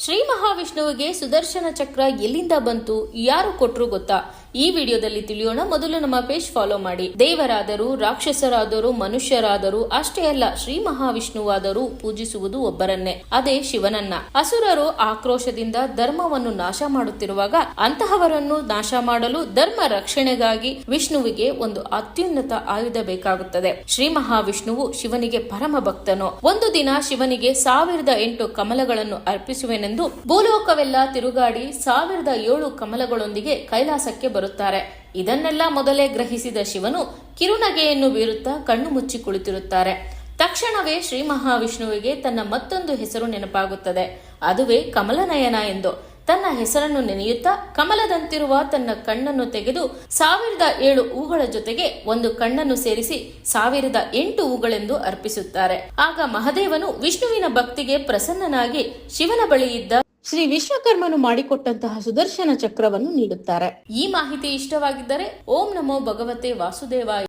ಶ್ರೀ ಮಹಾವಿಷ್ಣುವಿಗೆ ಸುದರ್ಶನ ಚಕ್ರ ಎಲ್ಲಿಂದ ಬಂತು, ಯಾರು ಕೊಟ್ರು ಗೊತ್ತಾ? ಈ ವಿಡಿಯೋದಲ್ಲಿ ತಿಳಿಯೋಣ. ಮೊದಲು ನಮ್ಮ ಪೇಜ್ ಫಾಲೋ ಮಾಡಿ. ದೇವರಾದರೂ, ರಾಕ್ಷಸರಾದರೂ, ಮನುಷ್ಯರಾದರೂ ಅಷ್ಟೇ ಅಲ್ಲ, ಶ್ರೀ ಮಹಾವಿಷ್ಣುವಾದರೂ ಪೂಜಿಸುವುದು ಒಬ್ಬರನ್ನೇ, ಅದೇ ಶಿವನನ್ನ. ಅಸುರರು ಆಕ್ರೋಶದಿಂದ ಧರ್ಮವನ್ನು ನಾಶ ಮಾಡುತ್ತಿರುವಾಗ ಅಂತಹವರನ್ನು ನಾಶ ಮಾಡಲು, ಧರ್ಮ ರಕ್ಷಣೆಗಾಗಿ ವಿಷ್ಣುವಿಗೆ ಒಂದು ಅತ್ಯುನ್ನತ ಆಯುಧ ಬೇಕಾಗುತ್ತದೆ. ಶ್ರೀ ಮಹಾವಿಷ್ಣುವು ಶಿವನಿಗೆ ಪರಮ ಭಕ್ತನು. ಒಂದು ದಿನ ಶಿವನಿಗೆ 1008 ಕಮಲಗಳನ್ನು ಅರ್ಪಿಸುವೆನೆಂದು ಭೂಲೋಕವೆಲ್ಲ ತಿರುಗಾಡಿ 1007 ಕಮಲಗಳೊಂದಿಗೆ ಕೈಲಾಸಕ್ಕೆ ಬರುತ್ತಾರೆ. ಇದನ್ನೆಲ್ಲ ಮೊದಲೇ ಗ್ರಹಿಸಿದ ಶಿವನು ಕಿರುನಗೆಯನ್ನು ಬೀರುತ್ತಾ ಕಣ್ಣು ಮುಚ್ಚಿ ಕುಳಿತಿರುತ್ತಾರೆ. ತಕ್ಷಣವೇ ಶ್ರೀ ಮಹಾವಿಷ್ಣುವಿಗೆ ತನ್ನ ಮತ್ತೊಂದು ಹೆಸರು ನೆನಪಾಗುತ್ತದೆ. ಅದುವೇ ಕಮಲನಯನ ಎಂದು. ತನ್ನ ಹೆಸರನ್ನು ನೆನೆಯುತ್ತಾ ಕಮಲದಂತಿರುವ ತನ್ನ ಕಣ್ಣನ್ನು ತೆಗೆದು 1007 ಹೂಗಳ ಜೊತೆಗೆ ಒಂದು ಕಣ್ಣನ್ನು ಸೇರಿಸಿ 1008 ಹೂಗಳೆಂದು ಅರ್ಪಿಸುತ್ತಾರೆ. ಆಗ ಮಹಾದೇವನು ವಿಷ್ಣುವಿನ ಭಕ್ತಿಗೆ ಪ್ರಸನ್ನನಾಗಿ ಶಿವನ ಬಳಿ ಇದ್ದ ಶ್ರೀ ವಿಶ್ವಕರ್ಮನು ಮಾಡಿಕೊಟ್ಟಂತಹ ಸುದರ್ಶನ ಚಕ್ರವನ್ನು ನೀಡುತ್ತಾರೆ. ಈ ಮಾಹಿತಿ ಇಷ್ಟವಾಗಿದ್ದರೆ ಓಂ ನಮೋ ಭಗವತೆ ವಾಸುದೇವಾಯ